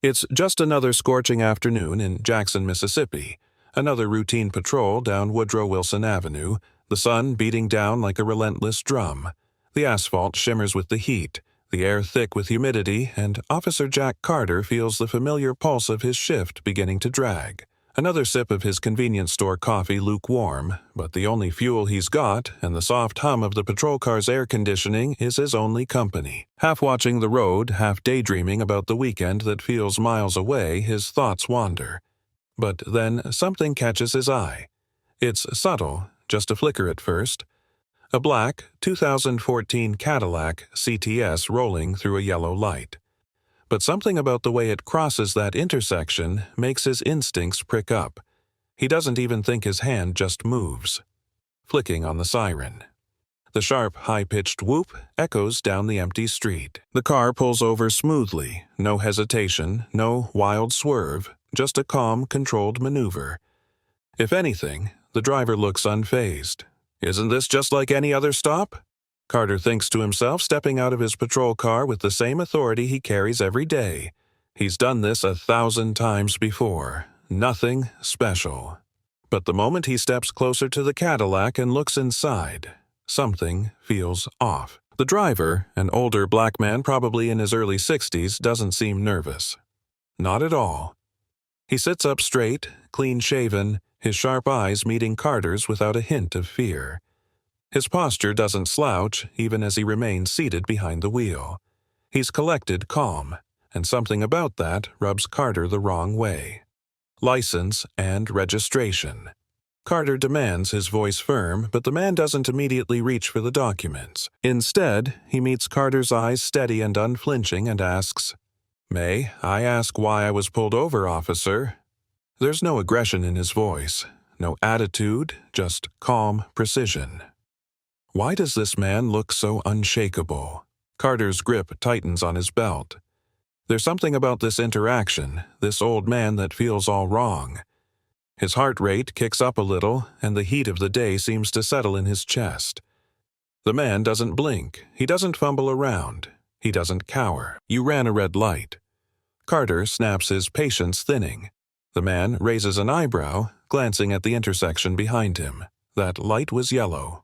It's just another scorching afternoon in Jackson, Mississippi. Another routine patrol down Woodrow Wilson Avenue, the sun beating down like a relentless drum. The asphalt shimmers with the heat, the air thick with humidity, and Officer Jack Carter feels the familiar pulse of his shift beginning to drag. Another sip of his convenience store coffee lukewarm, but the only fuel he's got, and the soft hum of the patrol car's air conditioning, is his only company. Half watching the road, half daydreaming about the weekend that feels miles away, his thoughts wander. But then something catches his eye. It's subtle, just a flicker at first. A black, 2014 Cadillac CTS rolling through a yellow light. But something about the way it crosses that intersection makes his instincts prick up. He doesn't even think his hand just moves. Flicking on the siren. The sharp, high-pitched whoop echoes down the empty street. The car pulls over smoothly, no hesitation, no wild swerve, just a calm, controlled maneuver. If anything, the driver looks unfazed. Isn't this just like any other stop? Carter thinks to himself, stepping out of his patrol car with the same authority he carries every day. He's done this 1,000 times before. Nothing special. But the moment he steps closer to the Cadillac and looks inside, something feels off. The driver, an older black man probably in his early 60s, doesn't seem nervous. Not at all. He sits up straight, clean-shaven, his sharp eyes meeting Carter's without a hint of fear. His posture doesn't slouch even as he remains seated behind the wheel. He's collected, calm, and something about that rubs Carter the wrong way. License and registration. Carter demands, his voice firm, but the man doesn't immediately reach for the documents. Instead, he meets Carter's eyes steady and unflinching and asks, "May I ask why I was pulled over, officer?" There's no aggression in his voice, no attitude, just calm precision. Why does this man look so unshakable? Carter's grip tightens on his belt. There's something about this interaction, this old man, that feels all wrong. His heart rate kicks up a little, and the heat of the day seems to settle in his chest. The man doesn't blink. He doesn't fumble around. He doesn't cower. "You ran a red light." Carter snaps, his patience thinning. The man raises an eyebrow, glancing at the intersection behind him. That light was yellow.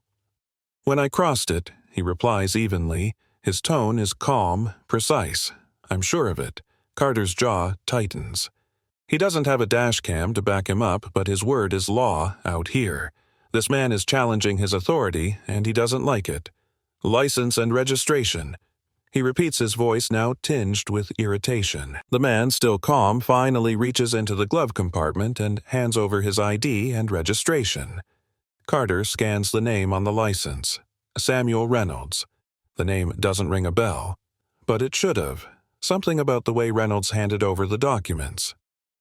"When I crossed it," he replies evenly. His tone is calm, precise. I'm sure of it. Carter's jaw tightens. He doesn't have a dash cam to back him up, but his word is law out here. This man is challenging his authority, and he doesn't like it. "License and registration." He repeats, his voice now tinged with irritation. The man, still calm, finally reaches into the glove compartment and hands over his ID and registration. Carter scans the name on the license. Samuel Reynolds. The name doesn't ring a bell, but it should have. Something about the way Reynolds handed over the documents.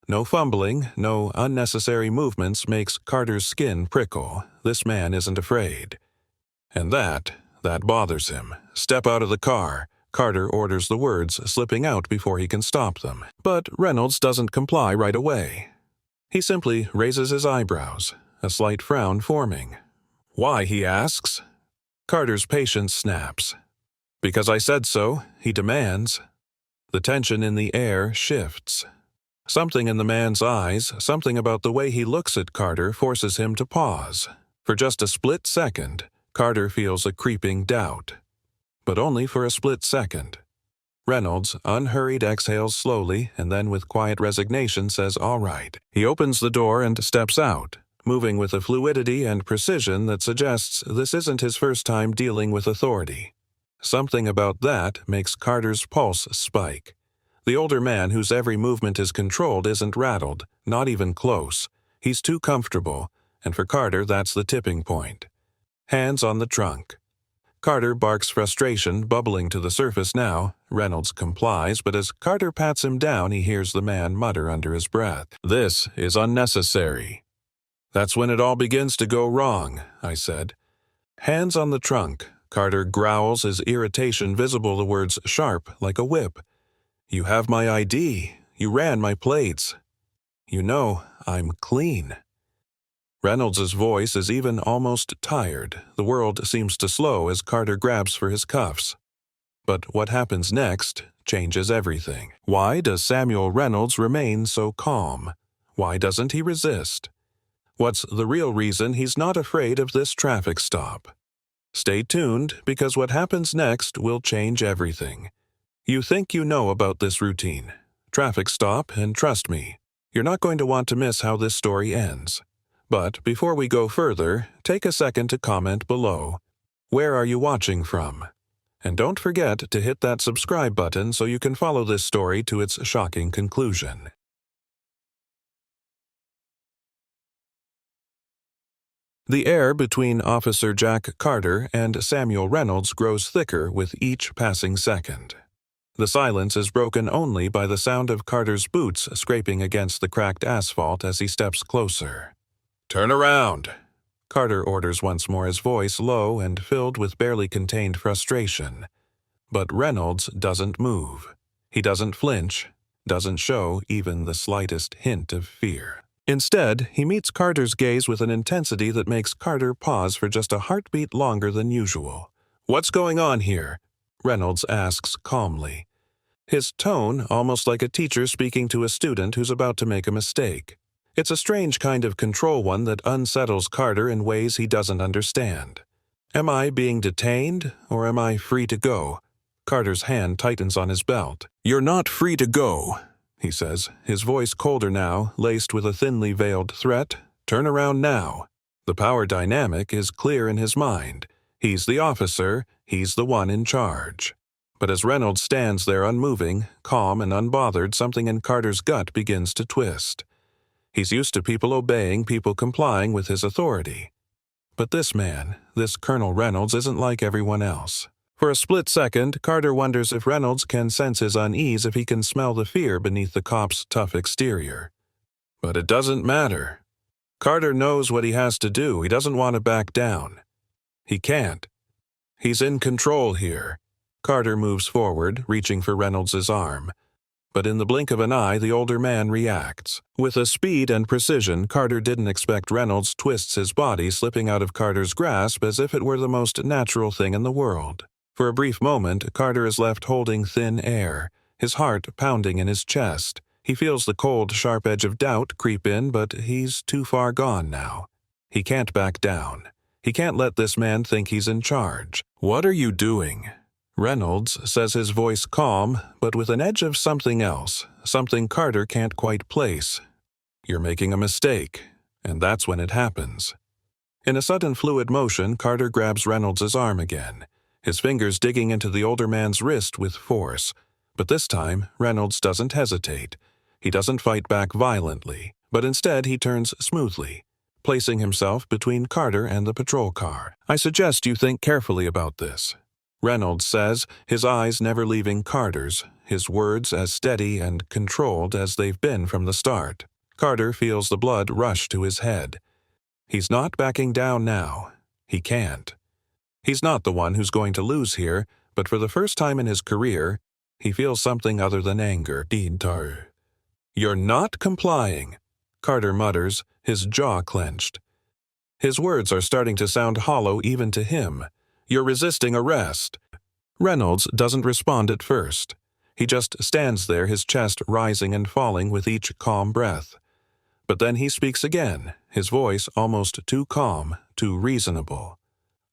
No fumbling, no unnecessary movements makes Carter's skin prickle. This man isn't afraid. And that bothers him. "Step out of the car." Carter orders the words, slipping out before he can stop them. But Reynolds doesn't comply right away. He simply raises his eyebrows, a slight frown forming. "Why?" he asks. Carter's patience snaps. "Because I said so," he demands. The tension in the air shifts. Something in the man's eyes, something about the way he looks at Carter forces him to pause. For just a split second, Carter feels a creeping doubt. But only for a split second. Reynolds, unhurried, exhales slowly, and then with quiet resignation says, "All right." He opens the door and steps out, moving with a fluidity and precision that suggests this isn't his first time dealing with authority. Something about that makes Carter's pulse spike. The older man, whose every movement is controlled, isn't rattled, not even close. He's too comfortable, and for Carter that's the tipping point. Hands on the trunk. Carter barks frustration, bubbling to the surface now. Reynolds complies, but as Carter pats him down, he hears the man mutter under his breath, "This is unnecessary." "That's when it all begins to go wrong," I said. Hands on the trunk. Carter growls, his irritation visible, the words sharp like a whip. "You have my ID. You ran my plates. You know I'm clean." Reynolds' voice is even almost tired. The world seems to slow as Carter grabs for his cuffs. But what happens next changes everything. Why does Samuel Reynolds remain so calm? Why doesn't he resist? What's the real reason he's not afraid of this traffic stop? Stay tuned, because what happens next will change everything. You think you know about this routine, traffic stop, and trust me, you're not going to want to miss how this story ends. But before we go further, take a second to comment below. Where are you watching from? And don't forget to hit that subscribe button so you can follow this story to its shocking conclusion. The air between Officer Jack Carter and Samuel Reynolds grows thicker with each passing second. The silence is broken only by the sound of Carter's boots scraping against the cracked asphalt as he steps closer. "Turn around," Carter orders once more, his voice low and filled with barely contained frustration. But Reynolds doesn't move. He doesn't flinch, doesn't show even the slightest hint of fear. Instead, he meets Carter's gaze with an intensity that makes Carter pause for just a heartbeat longer than usual. "What's going on here?" Reynolds asks calmly. His tone almost like a teacher speaking to a student who's about to make a mistake. It's a strange kind of control, one that unsettles Carter in ways he doesn't understand. Am I being detained, or am I free to go? Carter's hand tightens on his belt. "You're not free to go," he says, his voice colder now, laced with a thinly veiled threat. "Turn around now." The power dynamic is clear in his mind. He's the officer, he's the one in charge. But as Reynolds stands there unmoving, calm and unbothered, something in Carter's gut begins to twist. He's used to people obeying, people complying with his authority. But this man, this Colonel Reynolds, isn't like everyone else. For a split second, Carter wonders if Reynolds can sense his unease, if he can smell the fear beneath the cop's tough exterior. But it doesn't matter. Carter knows what he has to do. He doesn't want to back down. He can't. He's in control here. Carter moves forward, reaching for Reynolds' arm. But in the blink of an eye, the older man reacts. With a speed and precision Carter didn't expect, Reynolds twists his body, slipping out of Carter's grasp as if it were the most natural thing in the world. For a brief moment, Carter is left holding thin air, his heart pounding in his chest. He feels the cold, sharp edge of doubt creep in, but he's too far gone now. He can't back down. He can't let this man think he's in charge. "What are you doing?" Reynolds says, his voice calm, but with an edge of something else, something Carter can't quite place. "You're making a mistake," and that's when it happens. In a sudden fluid motion, Carter grabs Reynolds' arm again, his fingers digging into the older man's wrist with force. But this time, Reynolds doesn't hesitate. He doesn't fight back violently, but instead he turns smoothly, placing himself between Carter and the patrol car. "I suggest you think carefully about this," Reynolds says, his eyes never leaving Carter's, his words as steady and controlled as they've been from the start. Carter feels the blood rush to his head. He's not backing down now. He can't. He's not the one who's going to lose here, but for the first time in his career, he feels something other than anger. "You're not complying," Carter mutters, his jaw clenched. His words are starting to sound hollow even to him. "You're resisting arrest." Reynolds doesn't respond at first. He just stands there, his chest rising and falling with each calm breath. But then he speaks again, his voice almost too calm, too reasonable.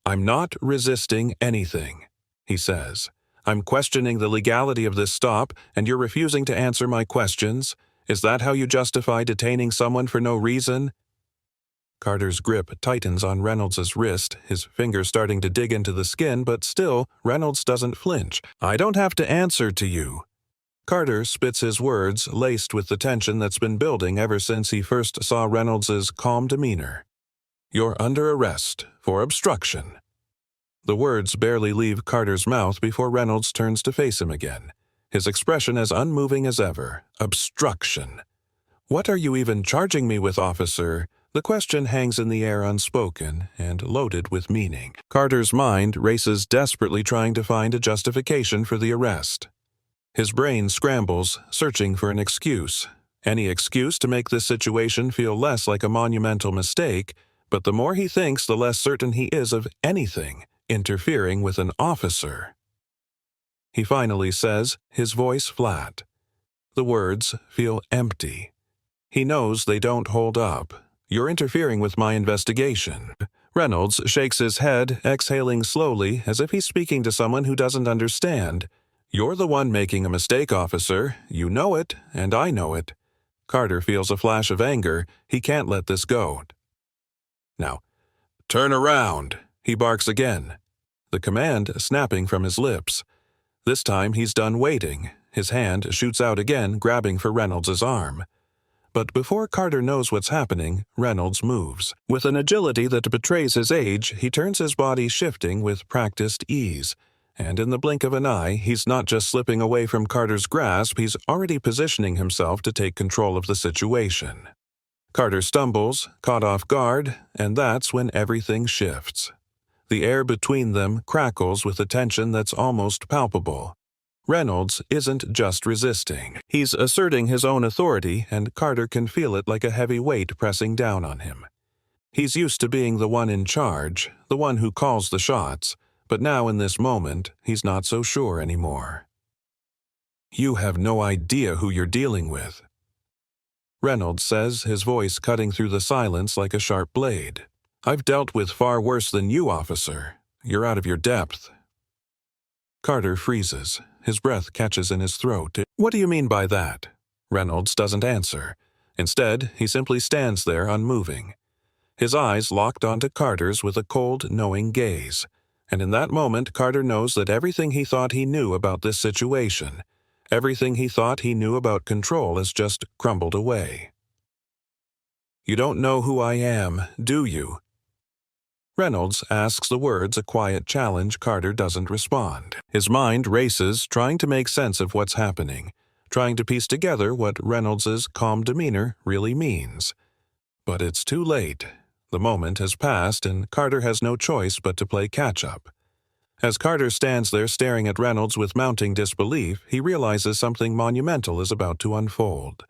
"I'm not resisting anything," he says. "I'm questioning the legality of this stop, and you're refusing to answer my questions. Is that how you justify detaining someone for no reason?" Carter's grip tightens on Reynolds' wrist, his fingers starting to dig into the skin, but still, Reynolds doesn't flinch. "I don't have to answer to you." Carter spits his words, laced with the tension that's been building ever since he first saw Reynolds' calm demeanor. "You're under arrest for obstruction." The words barely leave Carter's mouth before Reynolds turns to face him again, his expression as unmoving as ever. "Obstruction. What are you even charging me with, officer?" The question hangs in the air unspoken and loaded with meaning. Carter's mind races desperately, trying to find a justification for the arrest. His brain scrambles, searching for an excuse. Any excuse to make this situation feel less like a monumental mistake, but the more he thinks, the less certain he is of anything interfering with an officer. he finally says, his voice flat. The words feel empty. He knows they don't hold up. "You're interfering with my investigation." Reynolds shakes his head, exhaling slowly, as if he's speaking to someone who doesn't understand. "You're the one making a mistake, officer. You know it, and I know it." Carter feels a flash of anger. He can't let this go. "Now, turn around," he barks again, the command snapping from his lips. This time he's done waiting. His hand shoots out again, grabbing for Reynolds' arm. But before Carter knows what's happening, Reynolds moves. With an agility that betrays his age, he turns his body shifting with practiced ease. And in the blink of an eye, he's not just slipping away from Carter's grasp, he's already positioning himself to take control of the situation. Carter stumbles, caught off guard, and that's when everything shifts. The air between them crackles with a tension that's almost palpable. Reynolds isn't just resisting. He's asserting his own authority, and Carter can feel it like a heavy weight pressing down on him. He's used to being the one in charge, the one who calls the shots, but now in this moment, he's not so sure anymore. "You have no idea who you're dealing with," Reynolds says, his voice cutting through the silence like a sharp blade. "I've dealt with far worse than you, officer. You're out of your depth." Carter freezes. His breath catches in his throat. "What do you mean by that?" Reynolds doesn't answer. Instead, he simply stands there unmoving. His eyes locked onto Carter's with a cold, knowing gaze. And in that moment, Carter knows that everything he thought he knew about this situation, everything he thought he knew about control, has just crumbled away. "You don't know who I am, do you?" Reynolds asks the words a quiet challenge. Carter doesn't respond. His mind races, trying to make sense of what's happening, trying to piece together what Reynolds' calm demeanor really means. But it's too late. The moment has passed, and Carter has no choice but to play catch-up. As Carter stands there staring at Reynolds with mounting disbelief, he realizes something monumental is about to unfold.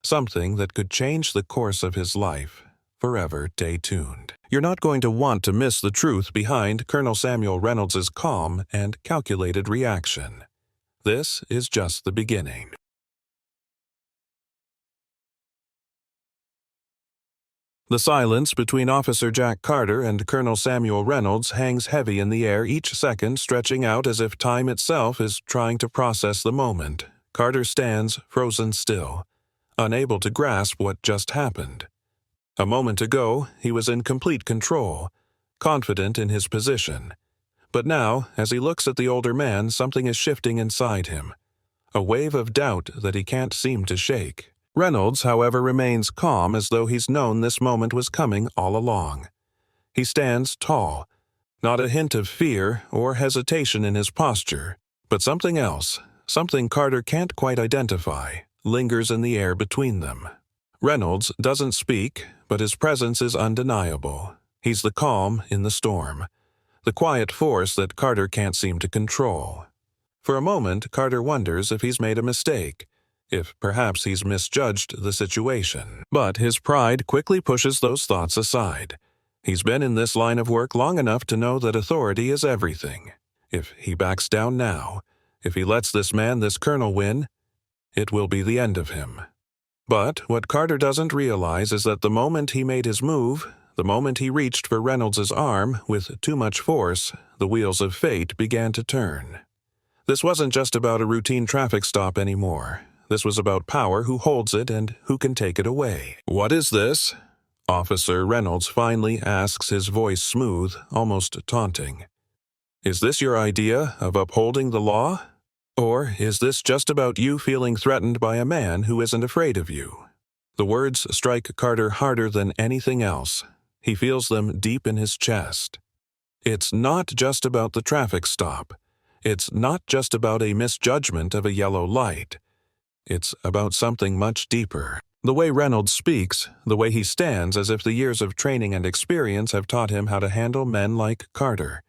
Something that could change the course of his life. Forever. Stay tuned. You're not going to want to miss the truth behind Colonel Samuel Reynolds' calm and calculated reaction. This is just the beginning. The silence between Officer Jack Carter and Colonel Samuel Reynolds hangs heavy in the air, each second stretching out as if time itself is trying to process the moment. Carter stands frozen still, unable to grasp what just happened. A moment ago, he was in complete control, confident in his position. But now, as he looks at the older man, something is shifting inside him. A wave of doubt that he can't seem to shake. Reynolds, however, remains calm, as though he's known this moment was coming all along. He stands tall, not a hint of fear or hesitation in his posture, but something else, something Carter can't quite identify, lingers in the air between them. Reynolds doesn't speak, but his presence is undeniable. He's the calm in the storm, the quiet force that Carter can't seem to control. For a moment, Carter wonders if he's made a mistake, if perhaps he's misjudged the situation. But his pride quickly pushes those thoughts aside. He's been in this line of work long enough to know that authority is everything. If he backs down now, if he lets this man, this colonel, win, it will be the end of him. But what Carter doesn't realize is that the moment he made his move, the moment he reached for Reynolds' arm with too much force, the wheels of fate began to turn. This wasn't just about a routine traffic stop anymore. This was about power, who holds it and who can take it away. "What is this?" Officer Reynolds finally asks, his voice smooth, almost taunting. "Is this your idea of upholding the law? Or is this just about you feeling threatened by a man who isn't afraid of you?" The words strike Carter harder than anything else. He feels them deep in his chest. It's not just about the traffic stop. It's not just about a misjudgment of a yellow light. It's about something much deeper. The way Reynolds speaks, the way he stands, as if the years of training and experience have taught him how to handle men like Carter.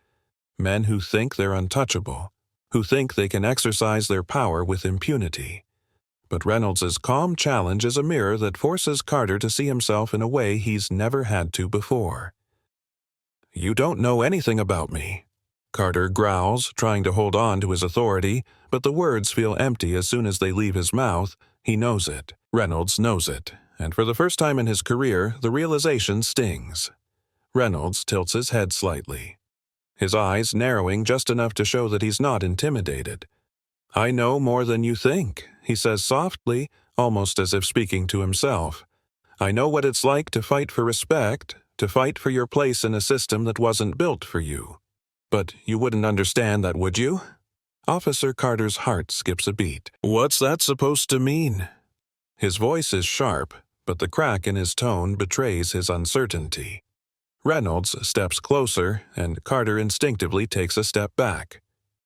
Men who think they're untouchable, who think they can exercise their power with impunity. But Reynolds' calm challenge is a mirror that forces Carter to see himself in a way he's never had to before. "You don't know anything about me," Carter growls, trying to hold on to his authority, but the words feel empty as soon as they leave his mouth. He knows it. Reynolds knows it, and for the first time in his career, the realization stings. Reynolds tilts his head slightly, his eyes narrowing just enough to show that he's not intimidated. "I know more than you think," he says softly, almost as if speaking to himself. "I know what it's like to fight for respect, to fight for your place in a system that wasn't built for you. But you wouldn't understand that, would you?" Officer Carter's heart skips a beat. "What's that supposed to mean?" His voice is sharp, but the crack in his tone betrays his uncertainty. Reynolds steps closer, and Carter instinctively takes a step back.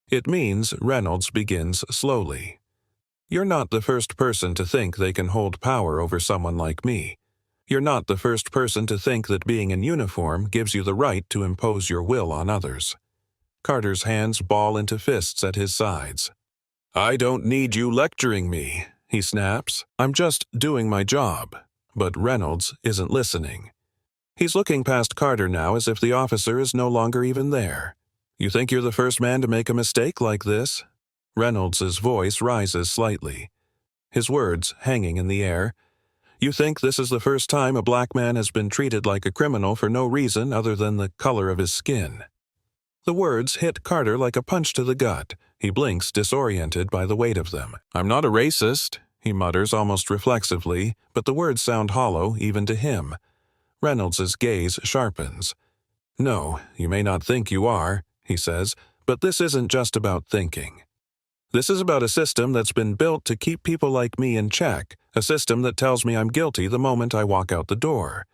It means Reynolds begins slowly. "You're not the first person to think they can hold power over someone like me. You're not the first person to think that being in uniform gives you the right to impose your will on others." Carter's hands ball into fists at his sides. "I don't need you lecturing me," he snaps. "I'm just doing my job." But Reynolds isn't listening. He's looking past Carter now as if the officer is no longer even there. "You think you're the first man to make a mistake like this?" Reynolds' voice rises slightly, his words hanging in the air. "You think this is the first time a black man has been treated like a criminal for no reason other than the color of his skin?" The words hit Carter like a punch to the gut. He blinks, disoriented by the weight of them. "I'm not a racist," he mutters almost reflexively, but the words sound hollow even to him. Reynolds' gaze sharpens. "No, you may not think you are," he says, "but this isn't just about thinking. This is about a system that's been built to keep people like me in check, a system that tells me I'm guilty the moment I walk out the door.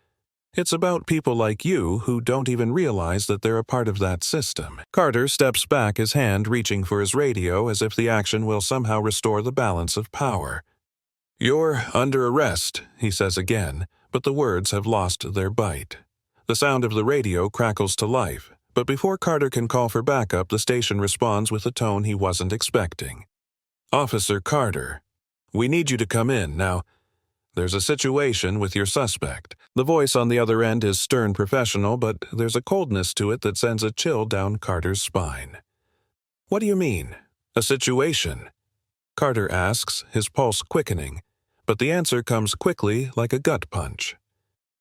It's about people like you who don't even realize that they're a part of that system." Carter steps back, his hand reaching for his radio as if the action will somehow restore the balance of power. "You're under arrest," he says again, but the words have lost their bite. The sound of the radio crackles to life, but before Carter can call for backup, the station responds with a tone he wasn't expecting. "Officer Carter, we need you to come in. Now, there's a situation with your suspect." The voice on the other end is stern professional, but there's a coldness to it that sends a chill down Carter's spine. "What do you mean? A situation?" Carter asks, his pulse quickening, but the answer comes quickly like a gut punch.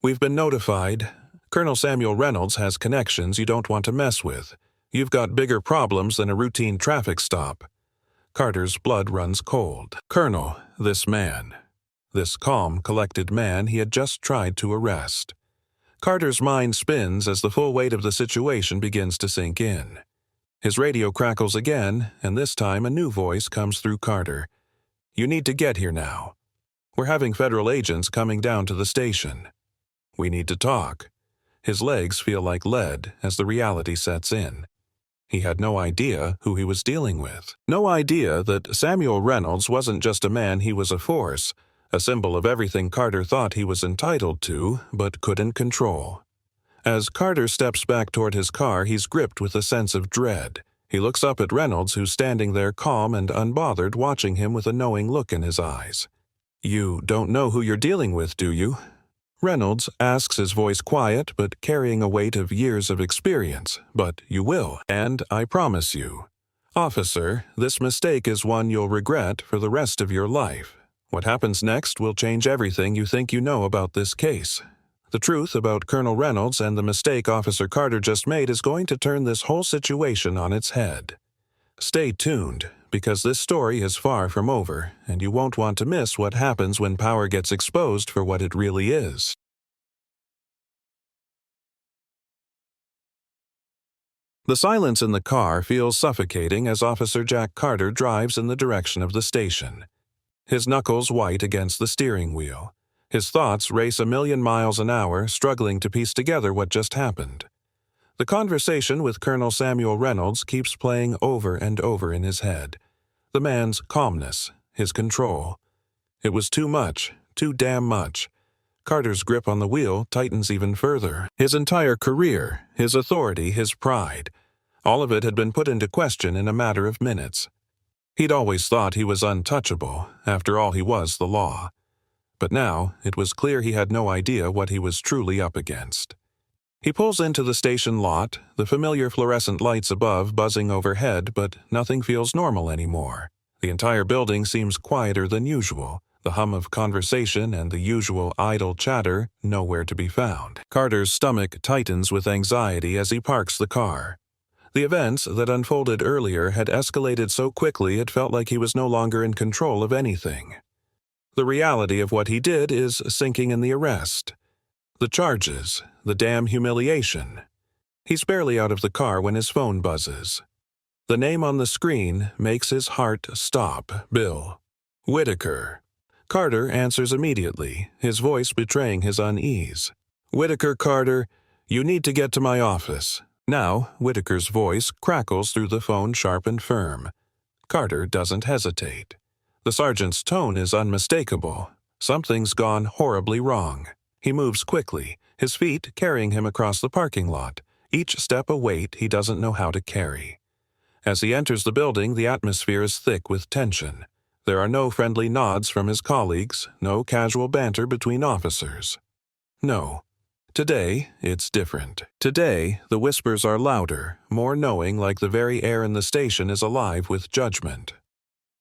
"We've been notified. Colonel Samuel Reynolds has connections you don't want to mess with. You've got bigger problems than a routine traffic stop." Carter's blood runs cold. Colonel, this man. This calm, collected man he had just tried to arrest. Carter's mind spins as the full weight of the situation begins to sink in. His radio crackles again, and this time a new voice comes through Carter. "You need to get here now. We're having federal agents coming down to the station. We need to talk." His legs feel like lead as the reality sets in. He had no idea who he was dealing with. No idea that Samuel Reynolds wasn't just a man, he was a force, a symbol of everything Carter thought he was entitled to, but couldn't control. As Carter steps back toward his car, he's gripped with a sense of dread. He looks up at Reynolds, who's standing there calm and unbothered, watching him with a knowing look in his eyes. "You don't know who you're dealing with, do you?" Reynolds asks, his voice quiet but carrying a weight of years of experience. "But you will, and I promise you. Officer, this mistake is one you'll regret for the rest of your life. What happens next will change everything you think you know about this case. The truth about Colonel Reynolds and the mistake Officer Carter just made is going to turn this whole situation on its head. Stay tuned, because this story is far from over, and you won't want to miss what happens when power gets exposed for what it really is." The silence in the car feels suffocating as Officer Jack Carter drives in the direction of the station. His knuckles white against the steering wheel. His thoughts race a million miles an hour, struggling to piece together what just happened. The conversation with Colonel Samuel Reynolds keeps playing over and over in his head. The man's calmness, his control. It was too much, too damn much. Carter's grip on the wheel tightens even further. His entire career, his authority, his pride, all of it had been put into question in a matter of minutes. He'd always thought he was untouchable. After all, he was the law. But now it was clear he had no idea what he was truly up against. He pulls into the station lot, the familiar fluorescent lights above buzzing overhead, but nothing feels normal anymore. The entire building seems quieter than usual, the hum of conversation and the usual idle chatter nowhere to be found. Carter's stomach tightens with anxiety as he parks the car. The events that unfolded earlier had escalated so quickly it felt like he was no longer in control of anything. The reality of what he did is sinking in the arrest. The charges, the damn humiliation. He's barely out of the car when his phone buzzes. The name on the screen makes his heart stop. Bill Whitaker. Carter answers immediately, his voice betraying his unease. "Whitaker, Carter, you need to get to my office." Now, Whitaker's voice crackles through the phone sharp and firm. Carter doesn't hesitate. The sergeant's tone is unmistakable. Something's gone horribly wrong. He moves quickly, his feet carrying him across the parking lot, each step a weight he doesn't know how to carry. As he enters the building, the atmosphere is thick with tension. There are no friendly nods from his colleagues, no casual banter between officers. No. Today, it's different. Today, the whispers are louder, more knowing, like the very air in the station is alive with judgment.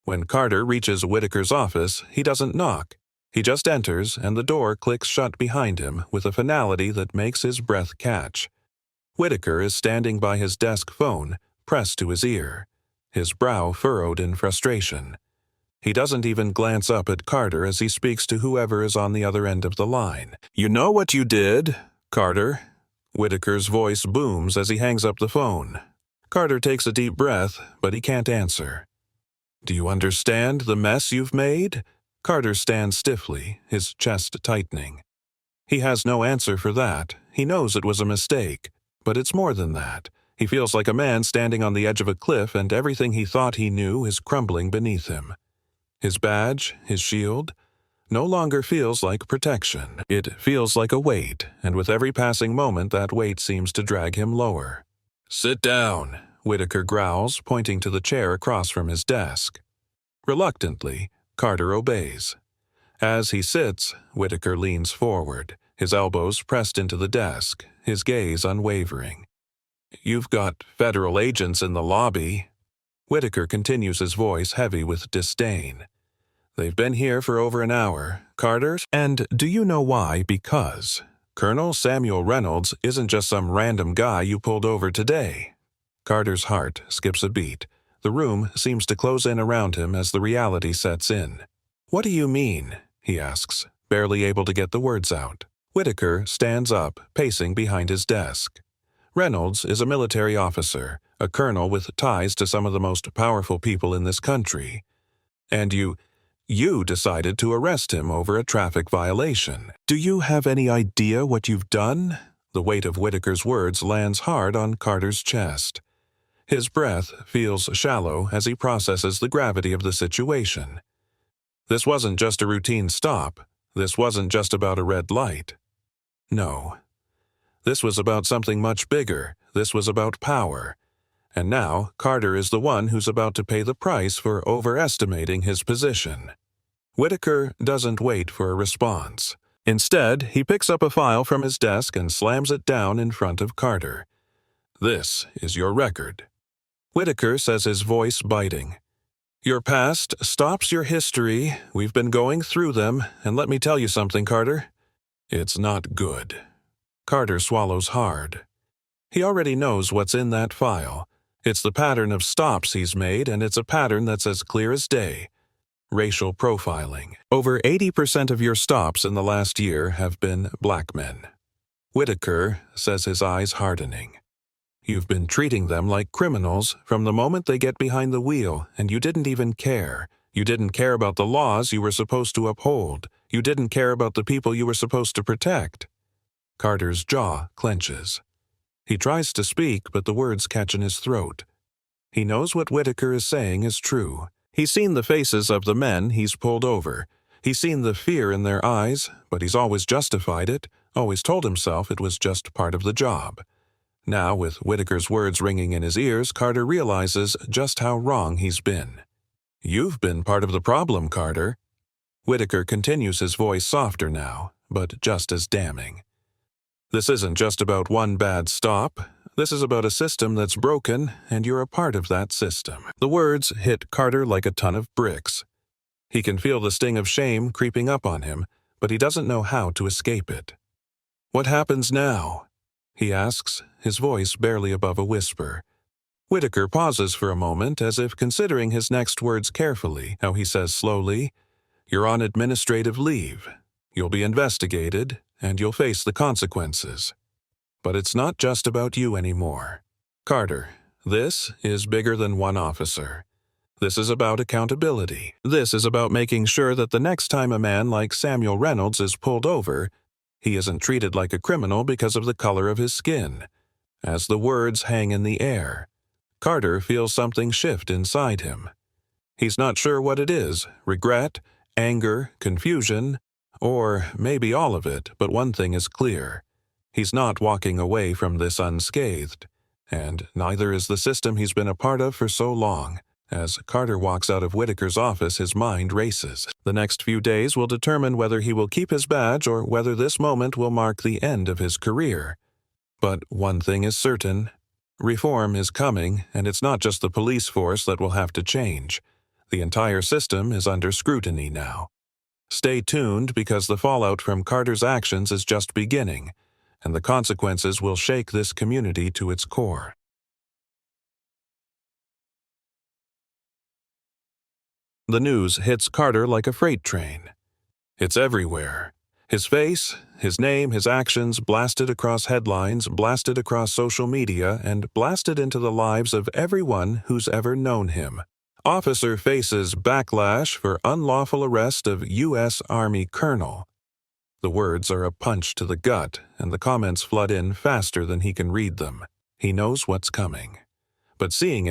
When Carter reaches Whitaker's office, he doesn't knock. He just enters, and the door clicks shut behind him with a finality that makes his breath catch. Whitaker is standing by his desk phone, pressed to his ear, his brow furrowed in frustration. He doesn't even glance up at Carter as he speaks to whoever is on the other end of the line. "You know what you did, Carter?" Whitaker's voice booms as he hangs up the phone. Carter takes a deep breath, but he can't answer. "Do you understand the mess you've made?" Carter stands stiffly, his chest tightening. He has no answer for that. He knows it was a mistake. But it's more than that. He feels like a man standing on the edge of a cliff and everything he thought he knew is crumbling beneath him. His badge, his shield, no longer feels like protection. It feels like a weight, and with every passing moment that weight seems to drag him lower. "Sit down," Whitaker growls, pointing to the chair across from his desk. Reluctantly, Carter obeys. As he sits, Whitaker leans forward, his elbows pressed into the desk, his gaze unwavering. "You've got federal agents in the lobby." Whitaker continues, his voice heavy with disdain. "They've been here for over an hour, Carter, and do you know why? Because Colonel Samuel Reynolds isn't just some random guy you pulled over today." Carter's heart skips a beat. The room seems to close in around him as the reality sets in. "What do you mean?" he asks, barely able to get the words out. Whitaker stands up, pacing behind his desk. Reynolds is a military officer, a colonel with ties to some of the most powerful people in this country. And you decided to arrest him over a traffic violation. Do you have any idea what you've done? The weight of Whitaker's words lands hard on Carter's chest. His breath feels shallow as he processes the gravity of the situation. This wasn't just a routine stop. This wasn't just about a red light. No. This was about something much bigger. This was about power. And now, Carter is the one who's about to pay the price for overestimating his position. Whitaker doesn't wait for a response. Instead, he picks up a file from his desk and slams it down in front of Carter. "This is your record." Whitaker says, his voice biting. "Your past stops your history. We've been going through them, and let me tell you something, Carter. It's not good." Carter swallows hard. He already knows what's in that file. It's the pattern of stops he's made, and it's a pattern that's as clear as day. Racial profiling. Over 80% of your stops in the last year have been black men. Whitaker says, his eyes hardening. You've been treating them like criminals from the moment they get behind the wheel, and you didn't even care. You didn't care about the laws you were supposed to uphold. You didn't care about the people you were supposed to protect. Carter's jaw clenches. He tries to speak, but the words catch in his throat. He knows what Whitaker is saying is true. He's seen the faces of the men he's pulled over. He's seen the fear in their eyes, but he's always justified it, always told himself it was just part of the job. Now, with Whitaker's words ringing in his ears, Carter realizes just how wrong he's been. You've been part of the problem, Carter. Whitaker continues, his voice softer now, but just as damning. This isn't just about one bad stop. This is about a system that's broken, and you're a part of that system. The words hit Carter like a ton of bricks. He can feel the sting of shame creeping up on him, but he doesn't know how to escape it. "What happens now?" he asks, his voice barely above a whisper. Whitaker pauses for a moment, as if considering his next words carefully. Now he says slowly, "You're on administrative leave. You'll be investigated, and you'll face the consequences. But it's not just about you anymore. Carter, this is bigger than one officer. This is about accountability. This is about making sure that the next time a man like Samuel Reynolds is pulled over, he isn't treated like a criminal because of the color of his skin." As the words hang in the air, Carter feels something shift inside him. He's not sure what it is: regret, anger, confusion, or maybe all of it, but one thing is clear. He's not walking away from this unscathed, and neither is the system he's been a part of for so long. As Carter walks out of Whitaker's office, his mind races. The next few days will determine whether he will keep his badge or whether this moment will mark the end of his career. But one thing is certain: reform is coming, and it's not just the police force that will have to change. The entire system is under scrutiny now. Stay tuned, because the fallout from Carter's actions is just beginning, and the consequences will shake this community to its core. The news hits Carter like a freight train. It's everywhere. His face, his name, his actions blasted across headlines, blasted across social media, and blasted into the lives of everyone who's ever known him. Officer faces backlash for unlawful arrest of U.S. Army colonel. The words are a punch to the gut, and the comments flood in faster than he can read them. He knows what's coming. But seeing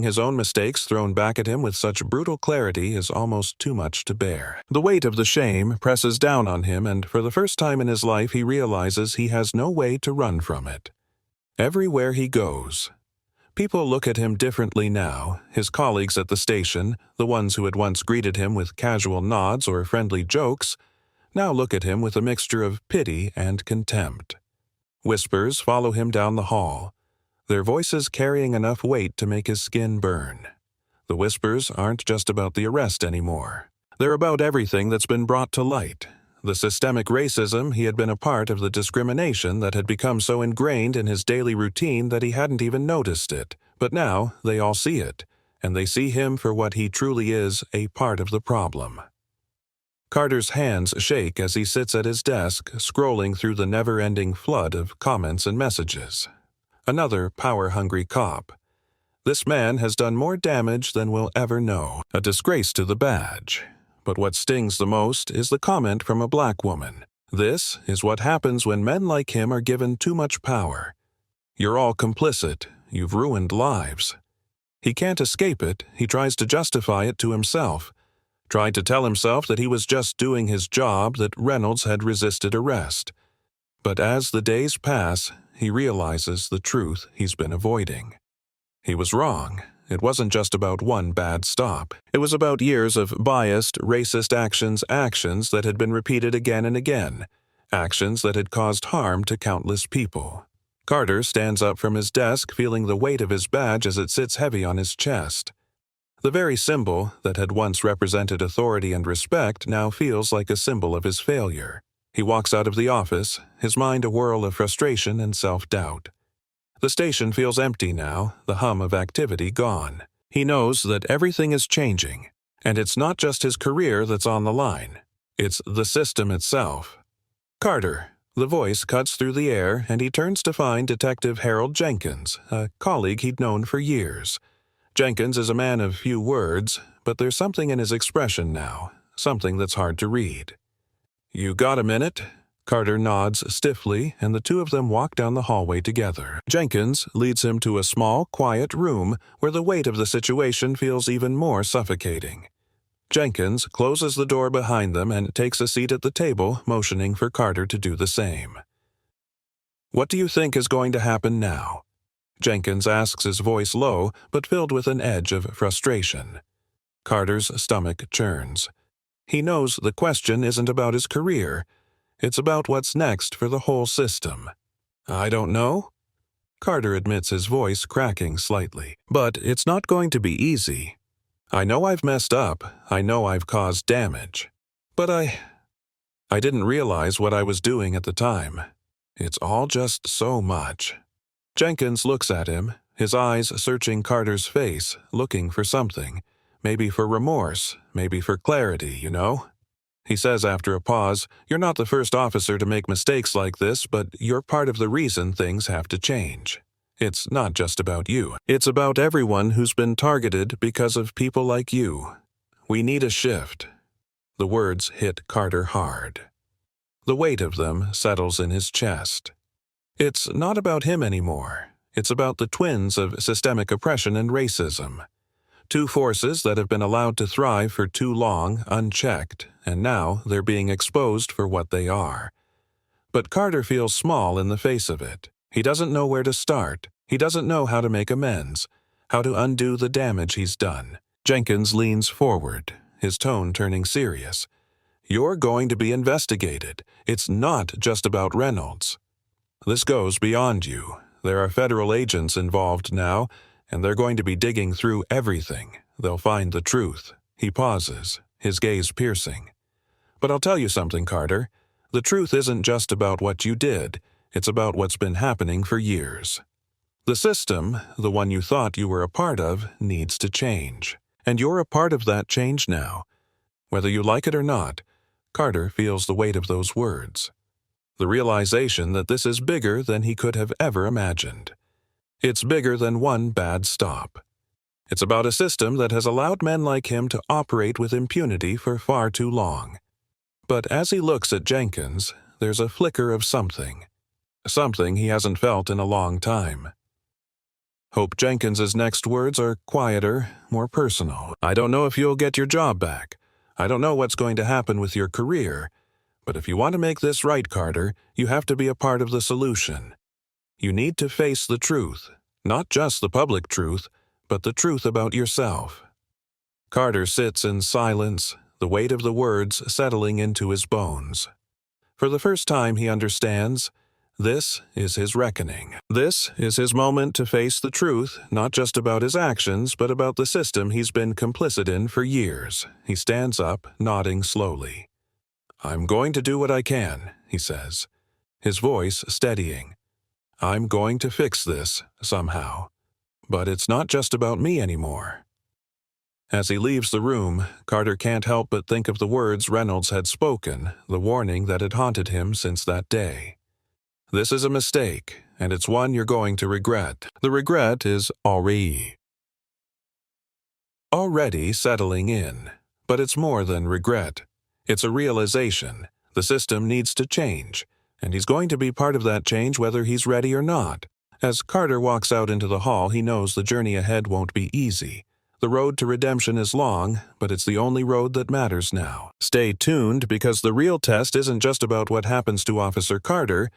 his own mistakes thrown back at him with such brutal clarity, is almost too much to bear. The weight of the shame presses down on him, and for the first time in his life he realizes he has no way to run from it. Everywhere he goes, people look at him differently now. His colleagues at the station, the ones who had once greeted him with casual nods or friendly jokes, now look at him with a mixture of pity and contempt. Whispers follow him down the hall, their voices carrying enough weight to make his skin burn. The whispers aren't just about the arrest anymore. They're about everything that's been brought to light. The systemic racism he had been a part of, the discrimination that had become so ingrained in his daily routine that he hadn't even noticed it. But now they all see it, and they see him for what he truly is: a part of the problem. Carter's hands shake as he sits at his desk, scrolling through the never-ending flood of comments and messages. Another power-hungry cop. This man has done more damage than we'll ever know. A disgrace to the badge. But what stings the most is the comment from a black woman. This is what happens when men like him are given too much power. "You're all complicit. You've ruined lives." He can't escape it. He tries to justify it to himself. Tried to tell himself that he was just doing his job, that Reynolds had resisted arrest. But as the days pass, he realizes the truth he's been avoiding. He was wrong. It wasn't just about one bad stop. It was about years of biased, racist actions that had been repeated again and again, actions that had caused harm to countless people. Carter stands up from his desk, feeling the weight of his badge as it sits heavy on his chest. The very symbol that had once represented authority and respect now feels like a symbol of his failure. He walks out of the office, his mind a whirl of frustration and self-doubt. The station feels empty now, the hum of activity gone. He knows that everything is changing, and it's not just his career that's on the line. It's the system itself. "Carter." The voice cuts through the air, and he turns to find Detective Harold Jenkins, a colleague he'd known for years. Jenkins is a man of few words, but there's something in his expression now, something that's hard to read. "You got a minute?" Carter nods stiffly, and the two of them walk down the hallway together. Jenkins leads him to a small, quiet room where the weight of the situation feels even more suffocating. Jenkins closes the door behind them and takes a seat at the table, motioning for Carter to do the same. "What do you think is going to happen now?" Jenkins asks, his voice low, but filled with an edge of frustration. Carter's stomach churns. He knows the question isn't about his career. It's about what's next for the whole system. I don't know. Carter admits, his voice cracking slightly. But it's not going to be easy. I know I've messed up. I know I've caused damage. But I didn't realize what I was doing at the time. It's all just so much. Jenkins looks at him, his eyes searching Carter's face, looking for something. Maybe for remorse, maybe for clarity, you know? He says after a pause, "You're not the first officer to make mistakes like this, but you're part of the reason things have to change. It's not just about you. It's about everyone who's been targeted because of people like you. We need a shift." The words hit Carter hard. The weight of them settles in his chest. It's not about him anymore. It's about the twins of systemic oppression and racism. Two forces that have been allowed to thrive for too long, unchecked, and now they're being exposed for what they are. But Carter feels small in the face of it. He doesn't know where to start. He doesn't know how to make amends, how to undo the damage he's done. Jenkins leans forward, his tone turning serious. "You're going to be investigated. It's not just about Reynolds. This goes beyond you. There are federal agents involved now, and they're going to be digging through everything. They'll find the truth." He pauses, his gaze piercing. "But I'll tell you something, Carter. The truth isn't just about what you did. It's about what's been happening for years. The system, the one you thought you were a part of, needs to change. And you're a part of that change now. Whether you like it or not." Carter feels the weight of those words. The realization that this is bigger than he could have ever imagined. It's bigger than one bad stop. It's about a system that has allowed men like him to operate with impunity for far too long. But as he looks at Jenkins, there's a flicker of something. Something he hasn't felt in a long time. Hope Jenkins's next words are quieter, more personal. "I don't know if you'll get your job back. I don't know what's going to happen with your career. But if you want to make this right, Carter, you have to be a part of the solution. You need to face the truth, not just the public truth, but the truth about yourself." Carter sits in silence, the weight of the words settling into his bones. For the first time he understands, this is his reckoning. This is his moment to face the truth, not just about his actions, but about the system he's been complicit in for years. He stands up, nodding slowly. "I'm going to do what I can," he says, his voice steadying. "I'm going to fix this, somehow. But it's not just about me anymore." As he leaves the room, Carter can't help but think of the words Reynolds had spoken, the warning that had haunted him since that day. "This is a mistake, and it's one you're going to regret." The regret is already settling in. But it's more than regret. It's a realization. The system needs to change, and he's going to be part of that change whether he's ready or not. As Carter walks out into the hall, he knows the journey ahead won't be easy. The road to redemption is long, but it's the only road that matters now. Stay tuned, because the real test isn't just about what happens to Officer Carter.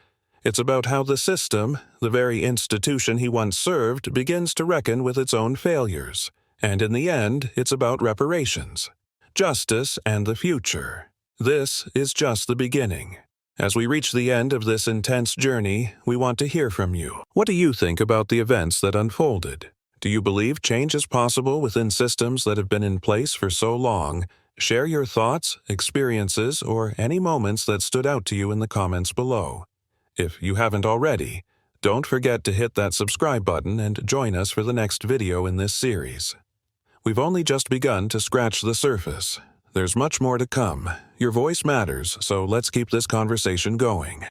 It's about how the system, the very institution he once served, begins to reckon with its own failures. And in the end, it's about reparations, justice, and the future. This is just the beginning. As we reach the end of this intense journey, we want to hear from you. What do you think about the events that unfolded? Do you believe change is possible within systems that have been in place for so long? Share your thoughts, experiences, or any moments that stood out to you in the comments below. If you haven't already, don't forget to hit that subscribe button and join us for the next video in this series. We've only just begun to scratch the surface. There's much more to come. Your voice matters, so let's keep this conversation going.